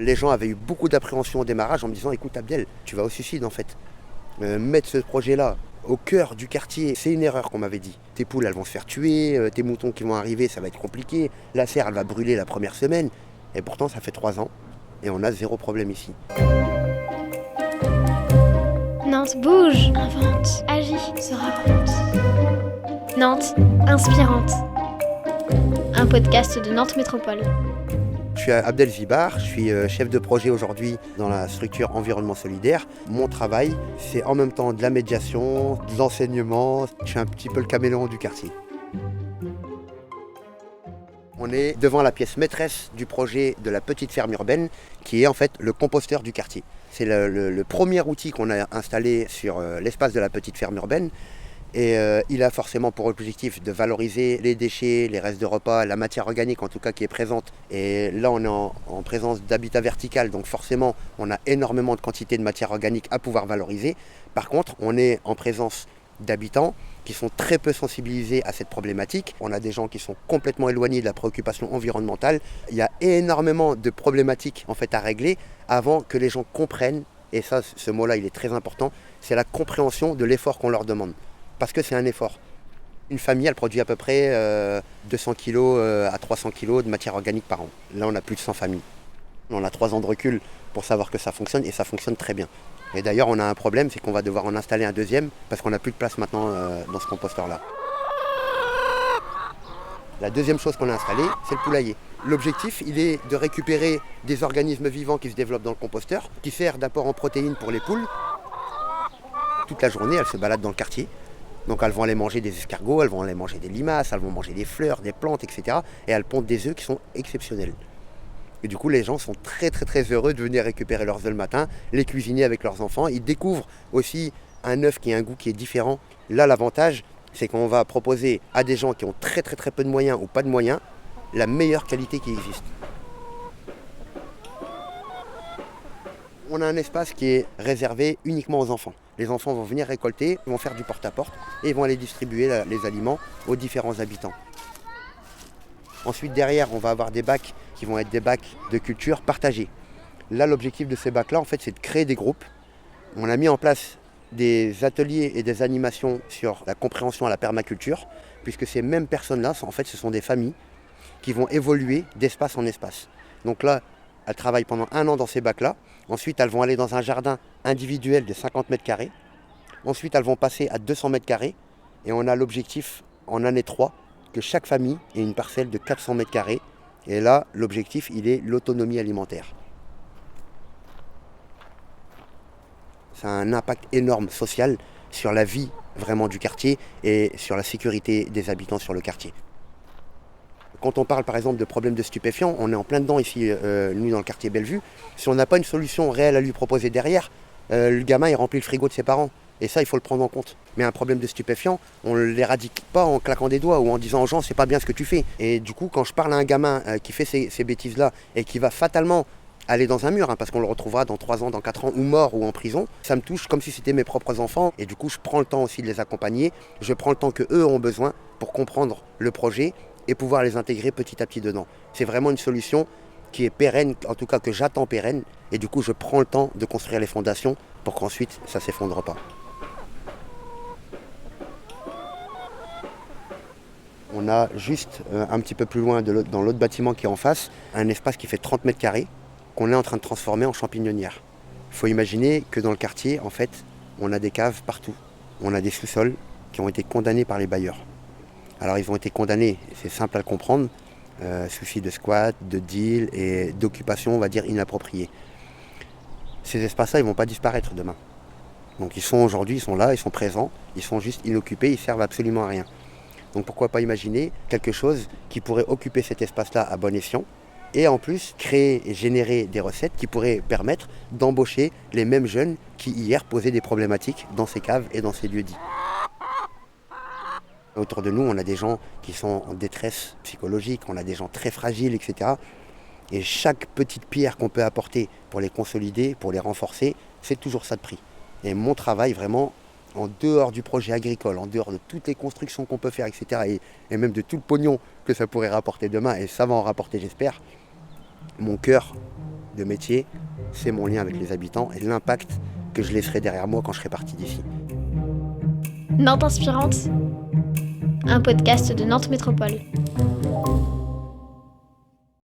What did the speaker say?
Les gens avaient eu beaucoup d'appréhension au démarrage en me disant « Écoute Abdel, tu vas au suicide en fait. Mettre ce projet-là au cœur du quartier, c'est une erreur qu'on m'avait dit. Tes poules, elles vont se faire tuer, tes moutons qui vont arriver, ça va être compliqué. La serre, elle va brûler la première semaine. » Et pourtant, ça fait 3 ans et on a 0 problème ici. Nantes bouge, invente, agit, se raconte. Nantes, inspirante. Un podcast de Nantes Métropole. Je suis Abdel Zibar, je suis chef de projet aujourd'hui dans la structure Environnement Solidaire. Mon travail, c'est en même temps de la médiation, de l'enseignement. Je suis un petit peu le caméléon du quartier. On est devant la pièce maîtresse du projet de la petite ferme urbaine, qui est en fait le composteur du quartier. C'est le premier outil qu'on a installé sur l'espace de la petite ferme urbaine. Et il a forcément pour objectif de valoriser les déchets, les restes de repas, la matière organique en tout cas qui est présente. Et là on est en présence d'habitat vertical, donc forcément on a énormément de quantité de matière organique à pouvoir valoriser. Par contre on est en présence d'habitants qui sont très peu sensibilisés à cette problématique. On a des gens qui sont complètement éloignés de la préoccupation environnementale. Il y a énormément de problématiques en fait à régler avant que les gens comprennent, et ça ce mot-là il est très important, c'est la compréhension de l'effort qu'on leur demande. Parce que c'est un effort. Une famille, elle produit à peu près 200 kg à 300 kg de matière organique par an. Là, on a plus de 100 familles. On a 3 ans de recul pour savoir que ça fonctionne et ça fonctionne très bien. Et d'ailleurs, on a un problème, c'est qu'on va devoir en installer un deuxième parce qu'on n'a plus de place maintenant dans ce composteur-là. La deuxième chose qu'on a installée, c'est le poulailler. L'objectif, il est de récupérer des organismes vivants qui se développent dans le composteur, qui sert d'apport en protéines pour les poules. Toute la journée, elles se baladent dans le quartier. Donc elles vont aller manger des escargots, elles vont aller manger des limaces, elles vont manger des fleurs, des plantes, etc. Et elles pondent des œufs qui sont exceptionnels. Et du coup, les gens sont très très très heureux de venir récupérer leurs œufs le matin, les cuisiner avec leurs enfants. Ils découvrent aussi un œuf qui a un goût qui est différent. Là, l'avantage, c'est qu'on va proposer à des gens qui ont très très très peu de moyens ou pas de moyens, la meilleure qualité qui existe. On a un espace qui est réservé uniquement aux enfants. Les enfants vont venir récolter, vont faire du porte-à-porte et ils vont aller distribuer les aliments aux différents habitants. Ensuite, derrière, on va avoir des bacs qui vont être des bacs de culture partagés. Là, l'objectif de ces bacs-là, en fait, c'est de créer des groupes. On a mis en place des ateliers et des animations sur la compréhension à la permaculture, puisque ces mêmes personnes-là, en fait, ce sont des familles qui vont évoluer d'espace en espace. Donc là, elles travaillent pendant 1 an dans ces bacs-là. Ensuite, elles vont aller dans un jardin individuel de 50 mètres carrés. Ensuite, elles vont passer à 200 mètres carrés. Et on a l'objectif, en année 3, que chaque famille ait une parcelle de 400 mètres carrés. Et là, l'objectif, il est l'autonomie alimentaire. Ça a un impact énorme social sur la vie vraiment du quartier et sur la sécurité des habitants sur le quartier. Quand on parle par exemple de problèmes de stupéfiants, on est en plein dedans ici, nous dans le quartier Bellevue. Si on n'a pas une solution réelle à lui proposer derrière, le gamin il remplit le frigo de ses parents. Et ça, il faut le prendre en compte. Mais un problème de stupéfiants, on ne l'éradique pas en claquant des doigts ou en disant aux gens c'est pas bien ce que tu fais. Et du coup, quand je parle à un gamin qui fait ces bêtises-là et qui va fatalement aller dans un mur, parce qu'on le retrouvera dans 3 ans, dans 4 ans, ou mort ou en prison, ça me touche comme si c'était mes propres enfants. Et du coup, je prends le temps aussi de les accompagner. Je prends le temps qu'eux ont besoin pour comprendre le projet et pouvoir les intégrer petit à petit dedans. C'est vraiment une solution qui est pérenne, en tout cas que j'attends pérenne, et du coup je prends le temps de construire les fondations pour qu'ensuite ça ne s'effondre pas. On a juste un petit peu plus loin dans l'autre bâtiment qui est en face, un espace qui fait 30 mètres carrés qu'on est en train de transformer en champignonnière. Il faut imaginer que dans le quartier, en fait, on a des caves partout. On a des sous-sols qui ont été condamnés par les bailleurs. Alors ils ont été condamnés, c'est simple à le comprendre, souci de squat, de deal et d'occupation, on va dire, inappropriée. Ces espaces-là, ils ne vont pas disparaître demain. Donc ils sont aujourd'hui, ils sont là, ils sont présents, ils sont juste inoccupés, ils servent absolument à rien. Donc pourquoi pas imaginer quelque chose qui pourrait occuper cet espace-là à bon escient et en plus créer et générer des recettes qui pourraient permettre d'embaucher les mêmes jeunes qui hier posaient des problématiques dans ces caves et dans ces lieux-dits. Autour de nous, on a des gens qui sont en détresse psychologique, on a des gens très fragiles, etc. Et chaque petite pierre qu'on peut apporter pour les consolider, pour les renforcer, c'est toujours ça de prix. Et mon travail, vraiment, en dehors du projet agricole, en dehors de toutes les constructions qu'on peut faire, etc., et même de tout le pognon que ça pourrait rapporter demain, et ça va en rapporter, j'espère, mon cœur, de métier, c'est mon lien avec les habitants et l'impact que je laisserai derrière moi quand je serai parti d'ici. Nantes Inspirante, un podcast de Nantes Métropole.